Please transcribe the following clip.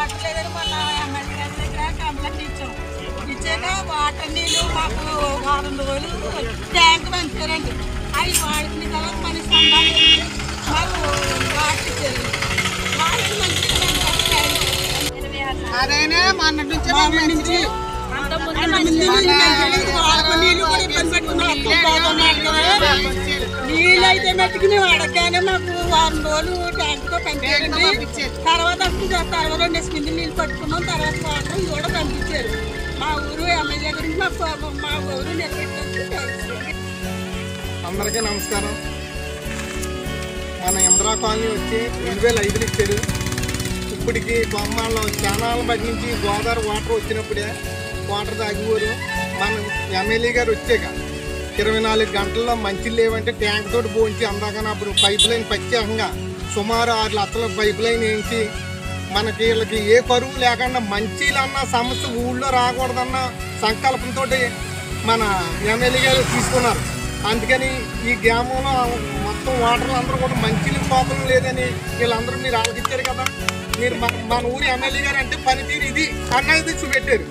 పెట్టలేదని మన ఎమ్మెల్యే గారి దగ్గర కంప్లైంట్ ఇచ్చాం. ఇచ్చాక వాటర్ నీళ్ళు మాకు వారం రోజులు ట్యాంక్ పంచారండి. అవి వాడుకున్న తర్వాత మన సంఘాలు మాకు వాటర్ ఇచ్చారు. వాటర్ మంచిగా అదేనే మొన్న నుంచి నీళ్ళు అయితే మట్టుకు మేము అడగగానే మాకు వారం రోజులు ట్యాంక్ తో పంచారండి. తర్వాత రెండేసి నీళ్ళు పట్టుకున్నాం. తర్వాత వాటర్ కూడా పంపించారు. మా ఊరు ఎమ్మెల్యే గురించి మా ఊరు నిలబెట్టారు. అందరికీ నమస్కారం. మన ఇందిరా కాలనీ వచ్చి 2005 ఇచ్చారు. ఇప్పటికి బొమ్మల్లో ఛానల్ బట్టి నుంచి గోదావరి వాటర్ వచ్చినప్పుడే వాటర్ తాగిపోరు. మన ఎమ్మెల్యే గారు వచ్చాక 24 గంటల్లో మంచి లేవంటే ట్యాంక్ తోటి పోయించి అందాకని అప్పుడు పైప్ లైన్ ప్రత్యేకంగా సుమారు 6 లక్షల పైప్ లైన్ వేయించి మనకి వీళ్ళకి ఏ కరువు లేకుండా మంచిలన్న సమస్య ఊళ్ళో రాకూడదన్న సంకల్పంతో మన ఎమ్మెల్యే గారు తీసుకున్నారు. అందుకని ఈ గ్రామంలో మొత్తం వాటర్లు అందరూ కూడా మంచిలు ప్రాబ్లం లేదని వీళ్ళందరూ మీరు ఆలోచించారు కదా. మీరు మన ఊరి ఎమ్మెల్యే గారు అంటే పనితీరు ఇది అన్నది చూపెట్టారు.